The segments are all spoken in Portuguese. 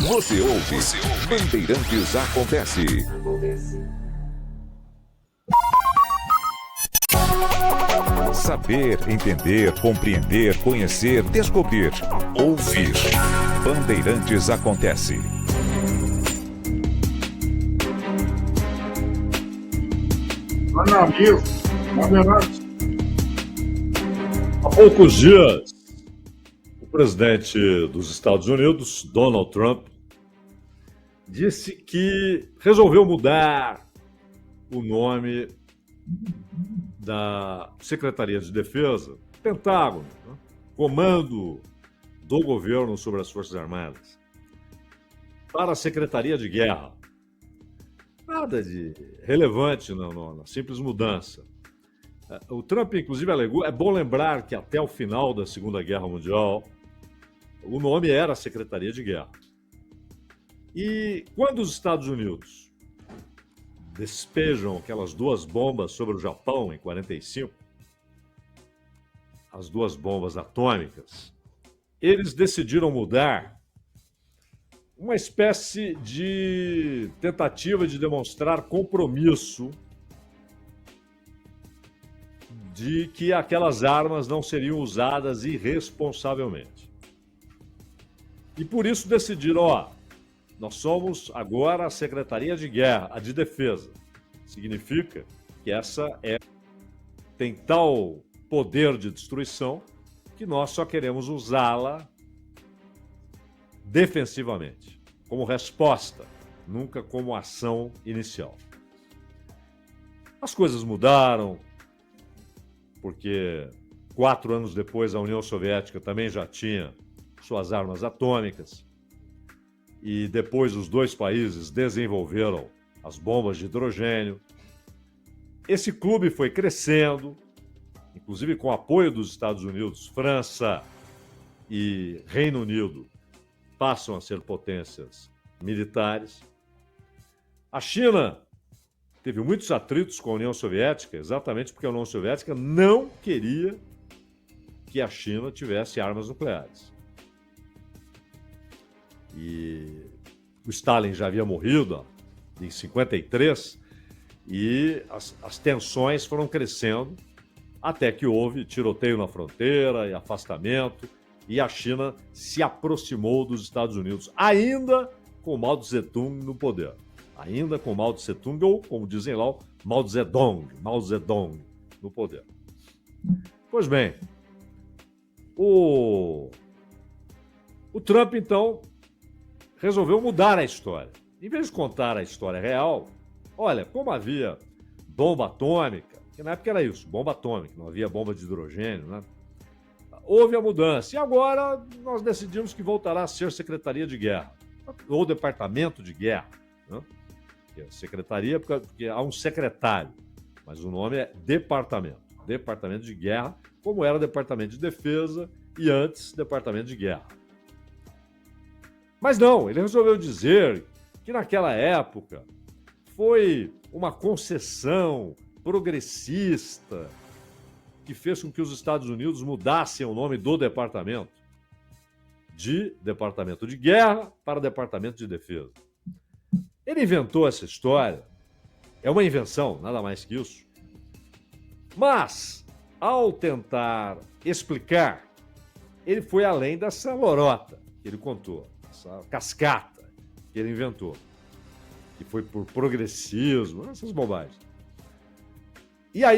Você ouve. Bandeirantes Acontece. Saber, entender, compreender, conhecer, descobrir, ouvir. Bandeirantes Acontece. Há poucos dias, o presidente dos Estados Unidos, Donald Trump, disse que resolveu mudar o nome da Secretaria de Defesa, Pentágono, né? Comando do Governo sobre as Forças Armadas, para a Secretaria de Guerra. Nada de relevante na simples mudança. O Trump, inclusive, alegou, é bom lembrar que até o final da Segunda Guerra Mundial, o nome era Secretaria de Guerra. E quando os Estados Unidos despejam aquelas duas bombas sobre o Japão em 45, as duas bombas atômicas, eles decidiram mudar, uma espécie de tentativa de demonstrar compromisso de que aquelas armas não seriam usadas irresponsavelmente. E por isso decidiram, nós somos agora a Secretaria de Guerra, a de Defesa. Significa que tem tal poder de destruição que nós só queremos usá-la defensivamente, como resposta, nunca como ação inicial. As coisas mudaram, porque 4 anos depois a União Soviética também já tinha suas armas atômicas, e depois os dois países desenvolveram as bombas de hidrogênio. Esse clube foi crescendo, inclusive com o apoio dos Estados Unidos. França e Reino Unido passam a ser potências militares. A China teve muitos atritos com a União Soviética, exatamente porque a União Soviética não queria que a China tivesse armas nucleares. E o Stalin já havia morrido em 53 e as tensões foram crescendo até que houve tiroteio na fronteira e afastamento, e a China se aproximou dos Estados Unidos, ainda com Mao Tse-tung no poder. Ainda com Mao Tse-tung, ou como dizem lá, Mao Zedong no poder. Pois bem, o Trump, então, resolveu mudar a história. Em vez de contar a história real, olha, como havia bomba atômica, que na época era isso, bomba atômica, não havia bomba de hidrogênio, né? Houve a mudança, e agora nós decidimos que voltará a ser Secretaria de Guerra, ou Departamento de Guerra, né? Secretaria, porque há um secretário, mas o nome é Departamento de Guerra, como era Departamento de Defesa e antes Departamento de Guerra. Mas não, ele resolveu dizer que naquela época foi uma concessão progressista que fez com que os Estados Unidos mudassem o nome do departamento de Departamento de Guerra para Departamento de Defesa. Ele inventou essa história, é uma invenção, nada mais que isso. Mas, ao tentar explicar, ele foi além dessa lorota que ele contou, essa cascata que ele inventou, que foi por progressismo, essas bobagens. E aí,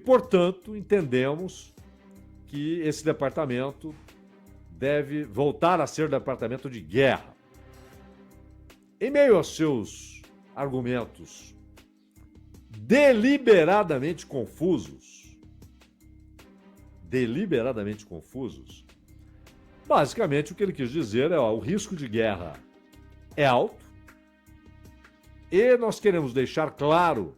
portanto, entendemos que esse departamento deve voltar a ser departamento de guerra. Em meio aos seus argumentos deliberadamente confusos, basicamente o que ele quis dizer é, o risco de guerra é alto e nós queremos deixar claro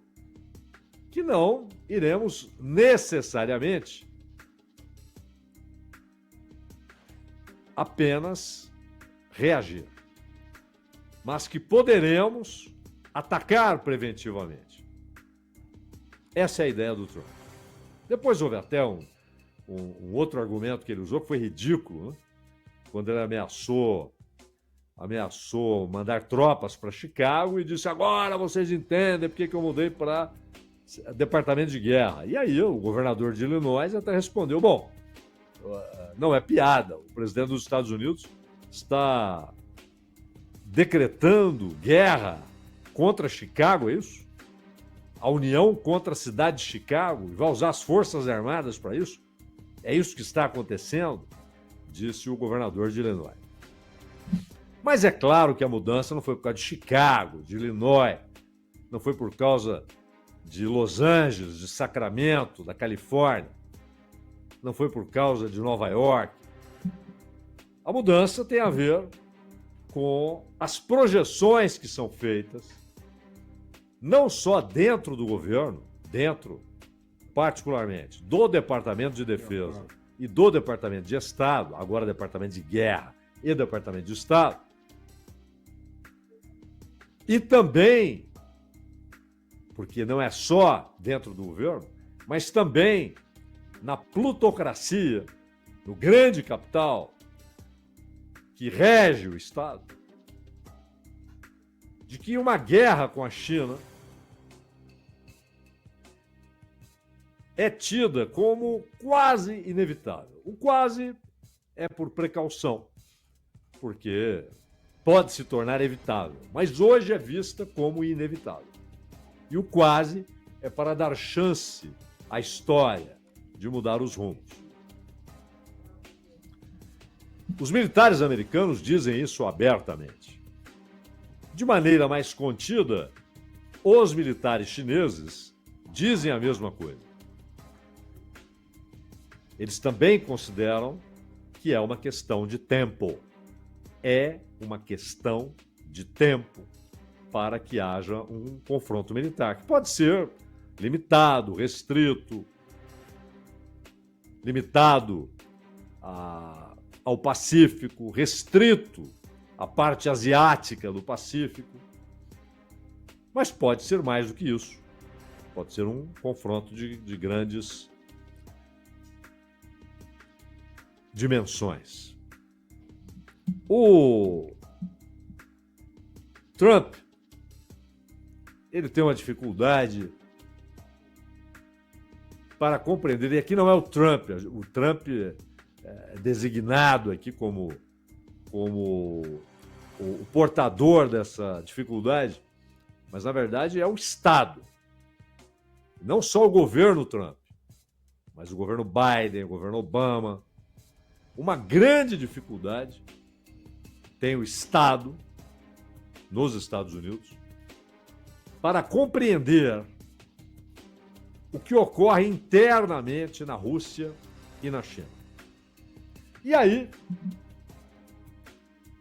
que não iremos necessariamente apenas reagir, mas que poderemos atacar preventivamente. Essa é a ideia do Trump. Depois houve até um outro argumento que ele usou que foi ridículo, né? Quando ele ameaçou mandar tropas para Chicago e disse: agora vocês entendem por que eu mudei para Departamento de Guerra. E aí o governador de Illinois até respondeu: bom, não é piada, o presidente dos Estados Unidos está decretando guerra contra Chicago, é isso? A União contra a cidade de Chicago, e vai usar as Forças Armadas para isso? É isso que está acontecendo? Disse o governador de Illinois. Mas é claro que a mudança não foi por causa de Chicago, de Illinois, não foi por causa de Los Angeles, de Sacramento, da Califórnia, não foi por causa de Nova York. A mudança tem a ver com as projeções que são feitas, não só dentro do governo, dentro, particularmente, do Departamento de Defesa e do Departamento de Estado, agora Departamento de Guerra e Departamento de Estado, e também, porque não é só dentro do governo, mas também na plutocracia, no grande capital que rege o Estado, de que uma guerra com a China é tida como quase inevitável. O quase é por precaução, porque pode se tornar evitável, mas hoje é vista como inevitável. E o quase é para dar chance à história de mudar os rumos. Os militares americanos dizem isso abertamente. De maneira mais contida, os militares chineses dizem a mesma coisa. Eles também consideram que é uma questão de tempo. É uma questão de tempo para que haja um confronto militar, que pode ser limitado, restrito, limitado ao Pacífico, restrito à parte asiática do Pacífico, mas pode ser mais do que isso. Pode ser um confronto de grandes dimensões. O Trump, ele tem uma dificuldade para compreender, e aqui não é o Trump é designado aqui como o portador dessa dificuldade, mas na verdade é o Estado. Não só o governo Trump, mas o governo Biden, o governo Obama. Uma grande dificuldade tem o Estado, nos Estados Unidos, para compreender o que ocorre internamente na Rússia e na China. E aí,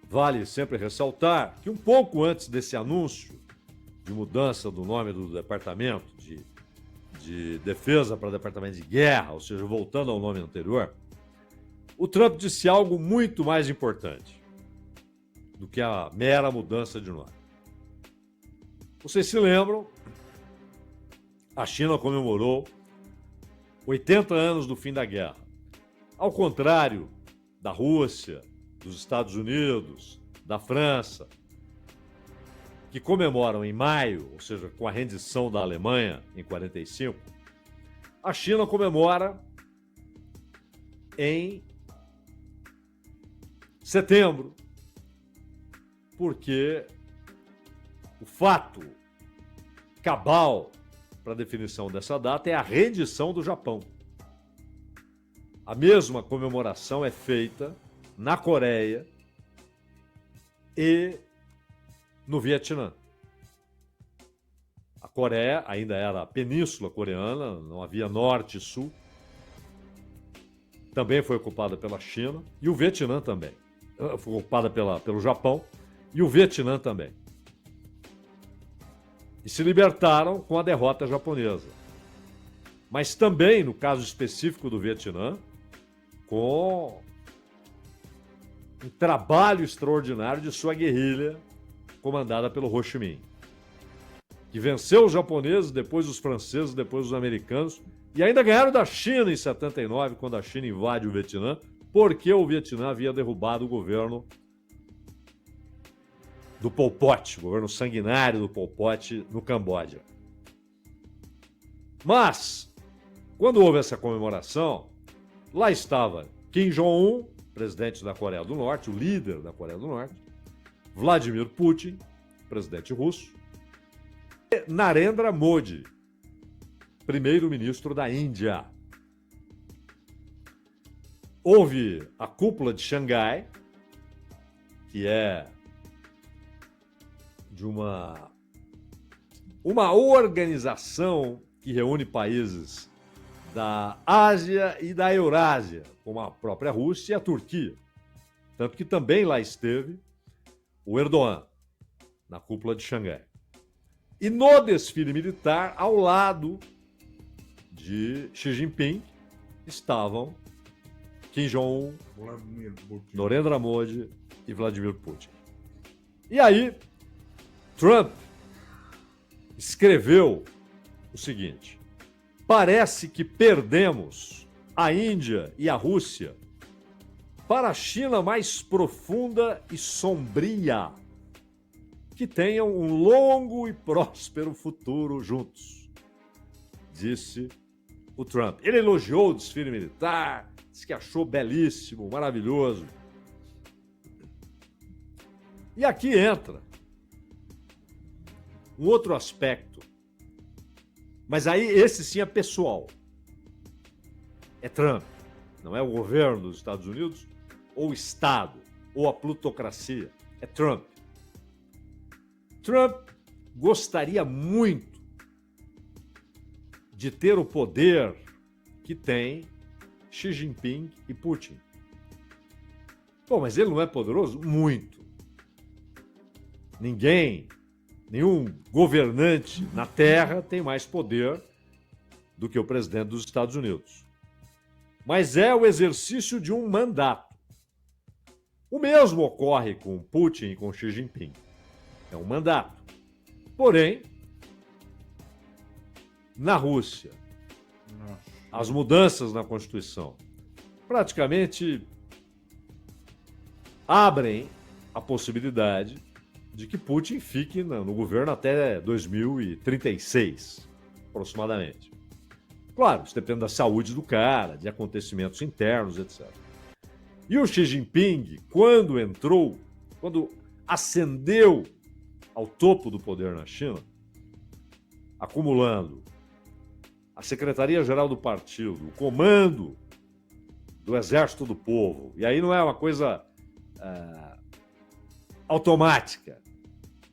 vale sempre ressaltar que um pouco antes desse anúncio de mudança do nome do departamento de defesa para departamento de guerra, ou seja, voltando ao nome anterior, o Trump disse algo muito mais importante do que a mera mudança de nome. Vocês se lembram? A China comemorou 80 anos do fim da guerra. Ao contrário da Rússia, dos Estados Unidos, da França, que comemoram em maio, ou seja, com a rendição da Alemanha em 45, a China comemora em setembro, porque o fato cabal para a definição dessa data é a rendição do Japão. A mesma comemoração é feita na Coreia e no Vietnã. A Coreia ainda era a Península Coreana, não havia norte e sul. Também foi ocupada pela China e o Vietnã também. Foi ocupada pelo Japão e o Vietnã também. E se libertaram com a derrota japonesa. Mas também, no caso específico do Vietnã, com um trabalho extraordinário de sua guerrilha comandada pelo Ho Chi Minh. que venceu os japoneses, depois os franceses, depois os americanos, e ainda ganharam da China em 79, quando a China invade o Vietnã, porque o Vietnã havia derrubado o governo do Pol Pot, o governo sanguinário do Pol Pot no Camboja. Mas, quando houve essa comemoração, lá estava Kim Jong-un, presidente da Coreia do Norte, o líder da Coreia do Norte, Vladimir Putin, presidente russo, e Narendra Modi, primeiro-ministro da Índia. Houve a cúpula de Xangai, que é de uma organização que reúne países da Ásia e da Eurásia, como a própria Rússia e a Turquia. Tanto que também lá esteve o Erdogan, na cúpula de Xangai. E no desfile militar, ao lado de Xi Jinping, estavam Kim Jong-un, Narendra Modi e Vladimir Putin. E aí, Trump escreveu o seguinte: parece que perdemos a Índia e a Rússia para a China mais profunda e sombria, que tenham um longo e próspero futuro juntos, disse o Trump. Ele elogiou o desfile militar, disse que achou belíssimo, maravilhoso. E aqui entra um outro aspecto, mas aí esse sim é pessoal. É Trump, não é o governo dos Estados Unidos, ou o Estado, ou a plutocracia. É Trump. Trump gostaria muito de ter o poder que tem Xi Jinping e Putin. Bom, mas ele não é poderoso? Muito. Nenhum governante na Terra tem mais poder do que o presidente dos Estados Unidos. Mas é o exercício de um mandato. O mesmo ocorre com Putin e com Xi Jinping. É um mandato. Porém, na Rússia, as mudanças na Constituição praticamente abrem a possibilidade de que Putin fique no governo até 2036, aproximadamente. Claro, isso depende da saúde do cara, de acontecimentos internos, etc. E o Xi Jinping, quando ascendeu ao topo do poder na China, acumulando a Secretaria-Geral do Partido, o comando do Exército do Povo, e aí não é uma coisa automática,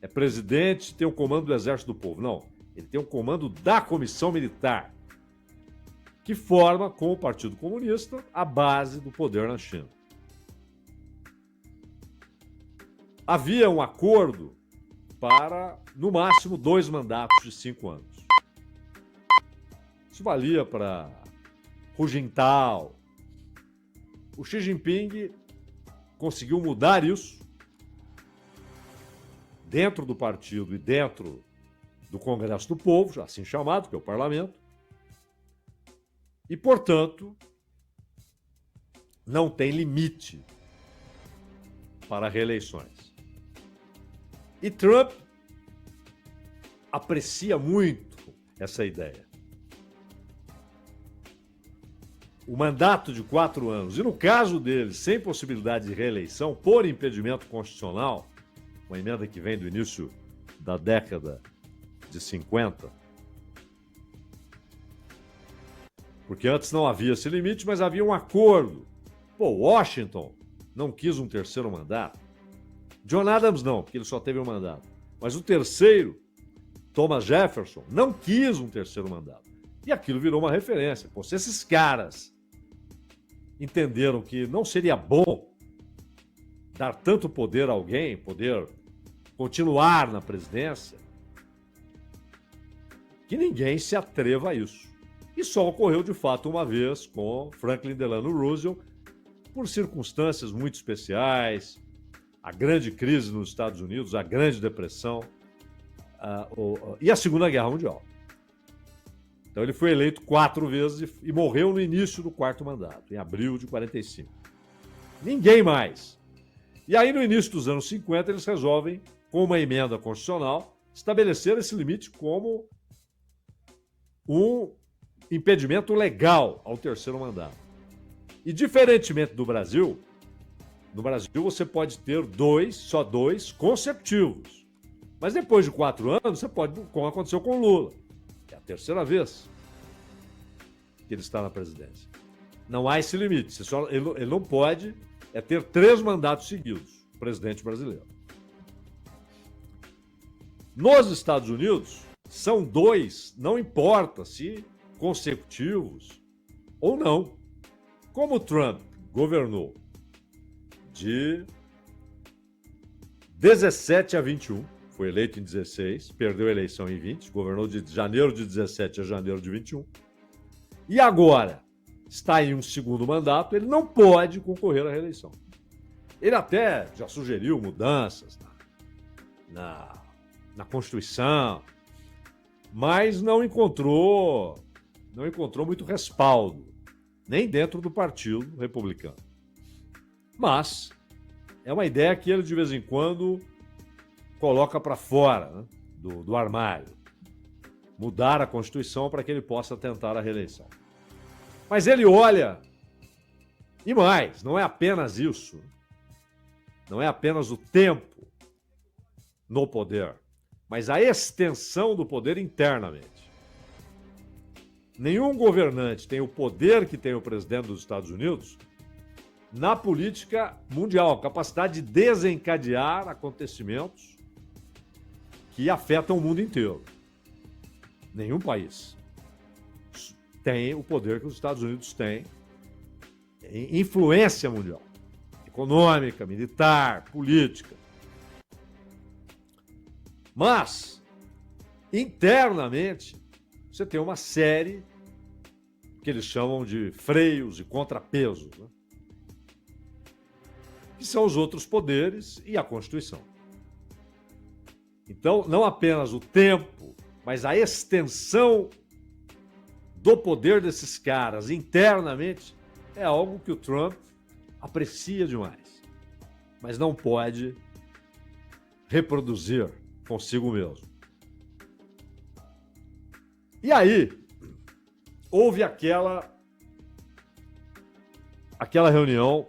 é presidente, tem o comando do Exército do Povo. Não, ele tem o comando da Comissão Militar, que forma, com o Partido Comunista, a base do poder na China. Havia um acordo para, no máximo, 2 mandatos de 5 anos. Isso valia para Hu Jintao. O Xi Jinping conseguiu mudar isso dentro do partido e dentro do Congresso do Povo, assim chamado, que é o parlamento, e, portanto, não tem limite para reeleições. E Trump aprecia muito essa ideia. O mandato de 4 anos, e no caso dele, sem possibilidade de reeleição, por impedimento constitucional, uma emenda que vem do início da década de 50, porque antes não havia esse limite, mas havia um acordo. Washington não quis um terceiro mandato. John Adams não, porque ele só teve um mandato. Mas o terceiro, Thomas Jefferson, não quis um terceiro mandato. E aquilo virou uma referência. Se esses caras entenderam que não seria bom dar tanto poder a alguém, poder continuar na presidência, que ninguém se atreva a isso. E só ocorreu de fato uma vez com Franklin Delano Roosevelt, por circunstâncias muito especiais, a grande crise nos Estados Unidos, a Grande Depressão, e a Segunda Guerra Mundial. Então ele foi eleito 4 vezes e morreu no início do 4º mandato, em abril de 45. Ninguém mais. E aí, no início dos anos 50, eles resolvem, com uma emenda constitucional, estabelecer esse limite como um impedimento legal ao 3º mandato. E, diferentemente do Brasil, no Brasil você pode ter só dois consecutivos. Mas depois de 4 anos, você pode, como aconteceu com o Lula. É a 3ª vez que ele está na presidência. Não há esse limite. Ele não pode ter 3 mandatos seguidos, o presidente brasileiro. Nos Estados Unidos, são 2, não importa se consecutivos ou não. Como o Trump governou de 17 a 21, foi eleito em 16, perdeu a eleição em 20, governou de janeiro de 17 a janeiro de 21, e agora está em um 2º mandato, ele não pode concorrer à reeleição. Ele até já sugeriu mudanças na Constituição, mas não encontrou muito respaldo, nem dentro do Partido Republicano. Mas é uma ideia que ele, de vez em quando, coloca para fora, né, do armário. Mudar a Constituição para que ele possa tentar a reeleição. Mas ele olha, e mais, não é apenas isso, não é apenas o tempo no poder, mas a extensão do poder internamente. Nenhum governante tem o poder que tem o presidente dos Estados Unidos na política mundial, a capacidade de desencadear acontecimentos que afetam o mundo inteiro. Nenhum país tem o poder que os Estados Unidos têm em influência mundial, econômica, militar, política. Mas, internamente, você tem uma série que eles chamam de freios e contrapesos, né? Que são os outros poderes e a Constituição. Então, não apenas o tempo, mas a extensão do poder desses caras internamente é algo que o Trump aprecia demais, mas não pode reproduzir consigo mesmo. E aí, houve aquela reunião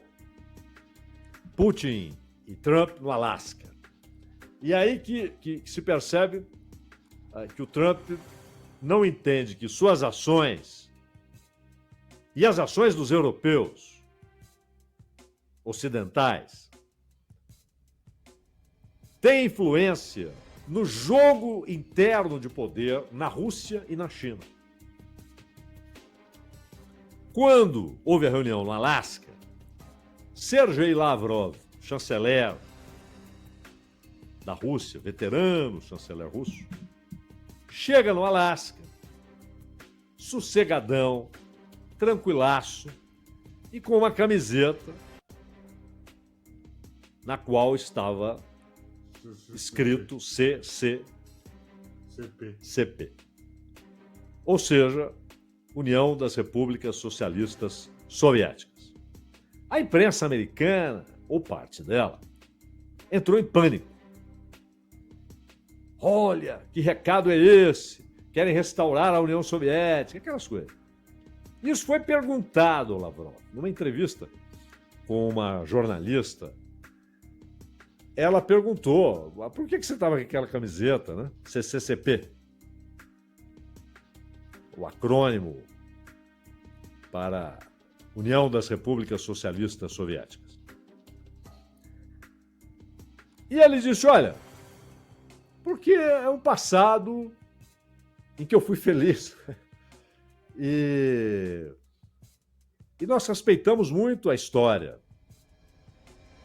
Putin e Trump no Alasca. E aí que se percebe que o Trump não entende que suas ações e as ações dos europeus ocidentais têm influência no jogo interno de poder na Rússia e na China. Quando houve a reunião no Alasca, Sergei Lavrov, chanceler da Rússia, veterano chanceler russo, chega no Alasca, sossegadão, tranquilaço e com uma camiseta na qual estava escrito CCCP. Ou seja, União das Repúblicas Socialistas Soviéticas. A imprensa americana, ou parte dela, entrou em pânico. Olha, que recado é esse? Querem restaurar a União Soviética, aquelas coisas. Isso foi perguntado ao Lavrov, numa entrevista com uma jornalista. Ela perguntou, por que você estava com aquela camiseta, né? CCCP. O acrônimo para União das Repúblicas Socialistas Soviéticas. E ele disse, olha, porque é um passado em que eu fui feliz. E nós respeitamos muito a história.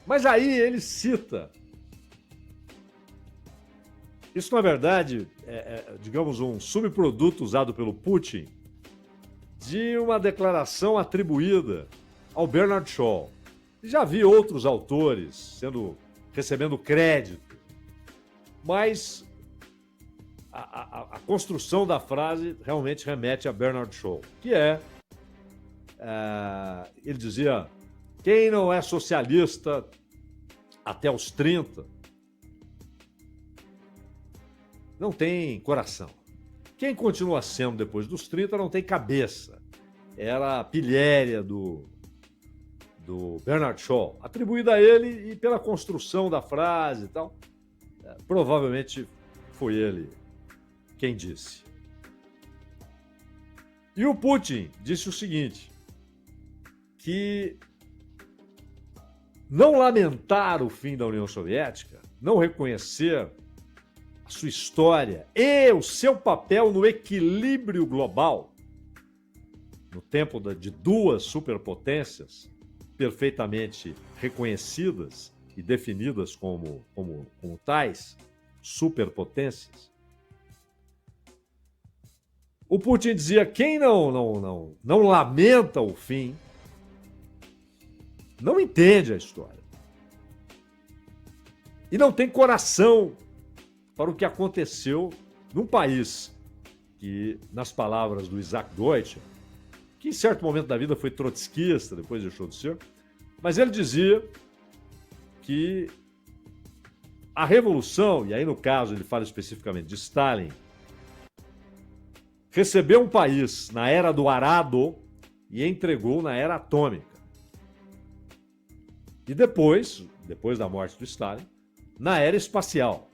Mas aí ele cita, isso na verdade digamos, um subproduto usado pelo Putin de uma declaração atribuída ao Bernard Shaw. Já vi outros autores recebendo crédito, mas a construção da frase realmente remete a Bernard Shaw, que ele dizia, quem não é socialista até os 30 não tem coração. Quem continua sendo depois dos 30 não tem cabeça. Era a pilhéria do Bernard Shaw, atribuída a ele e pela construção da frase e tal. Provavelmente foi ele quem disse. E o Putin disse o seguinte, que não lamentar o fim da União Soviética, não reconhecer a sua história e o seu papel no equilíbrio global, no tempo de duas superpotências perfeitamente reconhecidas e definidas como tais superpotências. O Putin dizia, quem não lamenta o fim, não entende a história. E não tem coração para o que aconteceu num país que, nas palavras do Isaac Deutscher, que em certo momento da vida foi trotskista, depois deixou de ser, mas ele dizia que a revolução, e aí no caso ele fala especificamente de Stalin, recebeu um país na era do arado e entregou na era atômica. E depois da morte do Stalin, na era espacial.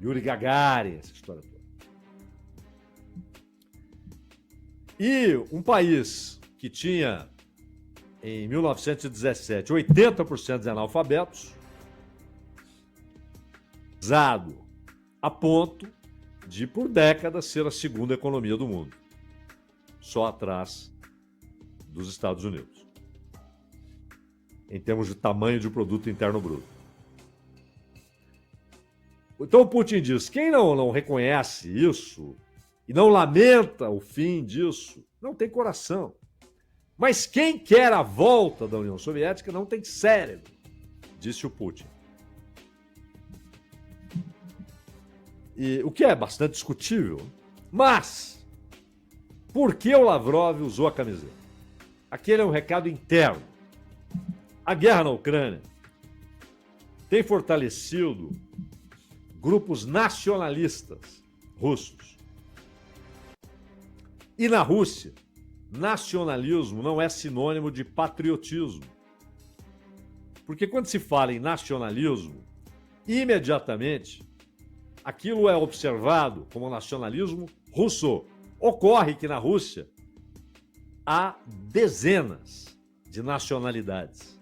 Yuri Gagarin, essa história toda. E um país que tinha, em 1917, 80% de analfabetos, usado a ponto de, por décadas, ser a segunda economia do mundo, só atrás dos Estados Unidos, em termos de tamanho de produto interno bruto. Então o Putin diz, quem não reconhece isso e não lamenta o fim disso, não tem coração. Mas quem quer a volta da União Soviética não tem cérebro, disse o Putin. E, o que é bastante discutível, mas por que o Lavrov usou a camiseta? Aquele é um recado interno. A guerra na Ucrânia tem fortalecido grupos nacionalistas russos. E na Rússia, nacionalismo não é sinônimo de patriotismo. Porque quando se fala em nacionalismo, imediatamente aquilo é observado como nacionalismo russo. Ocorre que na Rússia há dezenas de nacionalidades.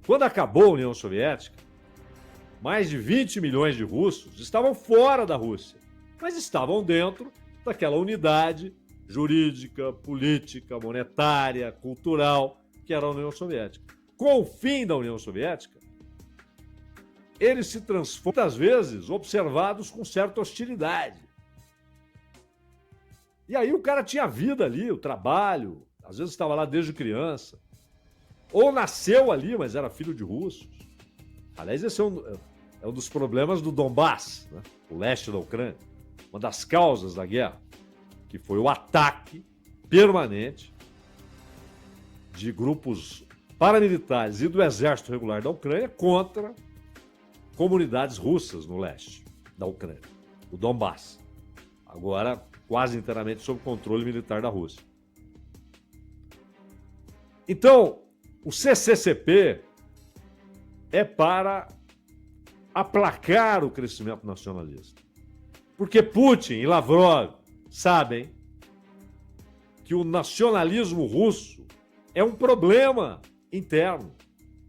Quando acabou a União Soviética, mais de 20 milhões de russos estavam fora da Rússia, mas estavam dentro daquela unidade jurídica, política, monetária, cultural, que era a União Soviética. Com o fim da União Soviética, eles se transformam, muitas vezes, observados com certa hostilidade. E aí o cara tinha vida ali, o trabalho, às vezes estava lá desde criança, ou nasceu ali, mas era filho de russos. Aliás, esse é um dos problemas do Donbass, né? O leste da Ucrânia, uma das causas da guerra, que foi o ataque permanente de grupos paramilitares e do exército regular da Ucrânia contra comunidades russas no leste da Ucrânia, o Donbass, agora quase inteiramente sob controle militar da Rússia. Então, o CCCP é para aplacar o crescimento nacionalista. Porque Putin e Lavrov sabem que o nacionalismo russo é um problema interno.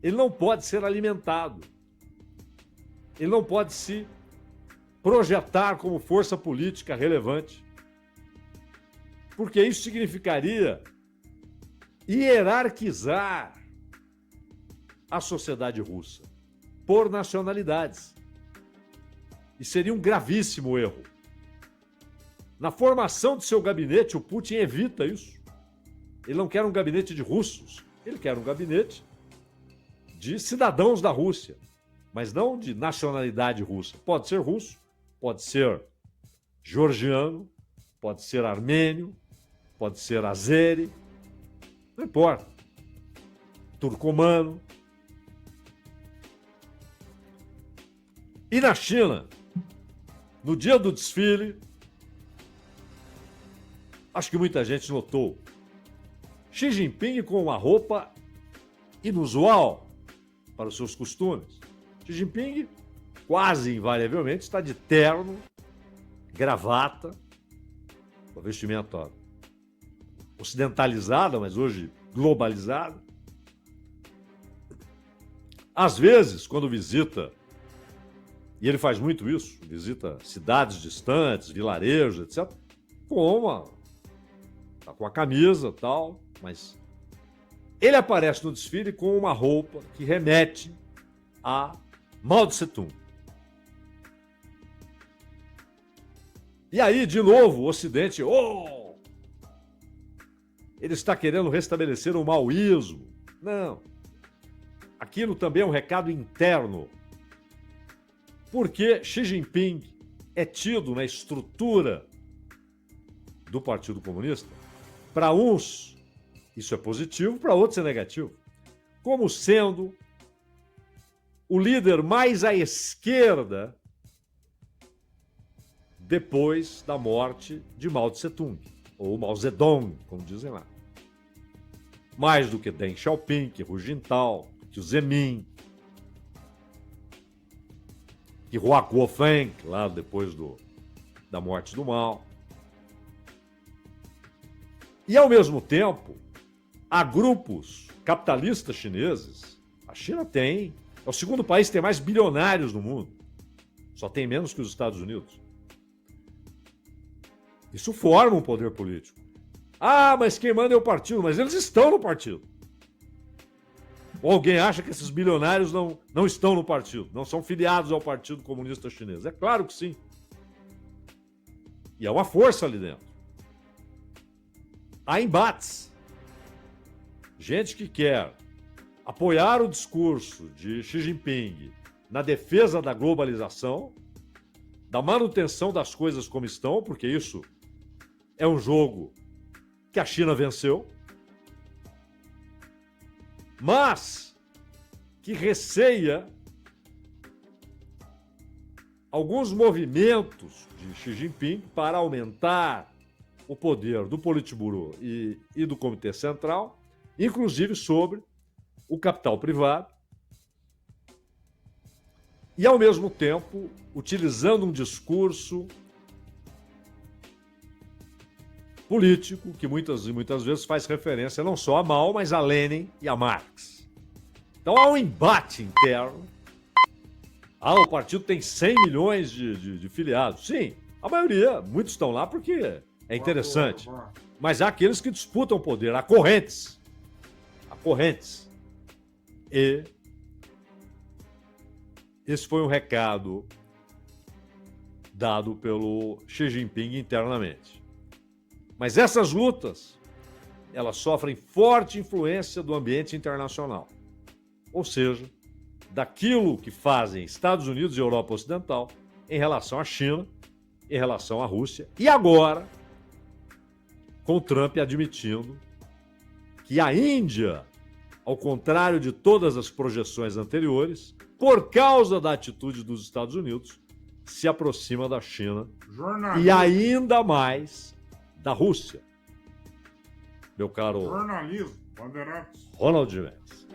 Ele não pode ser alimentado. Ele não pode se projetar como força política relevante. Porque isso significaria hierarquizar a sociedade russa por nacionalidades. E seria um gravíssimo erro. Na formação de seu gabinete, o Putin evita isso. Ele não quer um gabinete de russos, ele quer um gabinete de cidadãos da Rússia, mas não de nacionalidade russa. Pode ser russo, pode ser georgiano, pode ser armênio, pode ser azeri, não importa. Turcomano. E na China, no dia do desfile, acho que muita gente notou, Xi Jinping com uma roupa inusual para os seus costumes. Xi Jinping, quase invariavelmente, está de terno, gravata, uma vestimenta ocidentalizada, mas hoje globalizada. Às vezes, quando visita, e ele faz muito isso, visita cidades distantes, vilarejos, etc., tá com a camisa e tal, mas ele aparece no desfile com uma roupa que remete a Mao Tse-tung. E aí, de novo, o Ocidente, ele está querendo restabelecer o maoísmo. Não. Aquilo também é um recado interno. Porque Xi Jinping é tido na estrutura do Partido Comunista, para uns isso é positivo, para outros é negativo, como sendo o líder mais à esquerda depois da morte de Mao Tse-tung, ou Mao Zedong, como dizem lá. Mais do que Deng Xiaoping, que Hu Jintao, que o Zemin, que Hua Guofeng, lá depois da morte do Mao. E, ao mesmo tempo, há grupos capitalistas chineses. A China é o segundo país que tem mais bilionários no mundo. Só tem menos que os Estados Unidos. Isso forma um poder político. Ah, mas quem manda é o partido. Mas eles estão no partido. Ou alguém acha que esses bilionários não estão no partido, não são filiados ao Partido Comunista Chinês? É claro que sim. E é uma força ali dentro. Há embates. Gente que quer apoiar o discurso de Xi Jinping na defesa da globalização, da manutenção das coisas como estão, porque isso é um jogo que a China venceu, mas que receia alguns movimentos de Xi Jinping para aumentar o poder do Politburo e do Comitê Central, inclusive sobre o capital privado, e, ao mesmo tempo, utilizando um discurso político que muitas vezes faz referência não só a Mao, mas a Lenin e a Marx. Então há um embate interno. O partido tem 100 milhões de filiados. Sim, a maioria, muitos estão lá porque é interessante. Mas há aqueles que disputam poder, há correntes. E esse foi um recado dado pelo Xi Jinping internamente. Mas essas lutas, elas sofrem forte influência do ambiente internacional. Ou seja, daquilo que fazem Estados Unidos e Europa Ocidental em relação à China, em relação à Rússia. E agora, com Trump admitindo que a Índia, ao contrário de todas as projeções anteriores, por causa da atitude dos Estados Unidos, se aproxima da China e ainda mais da Rússia. Meu caro jornalismo, Bandeirantes. Ronald Mendes.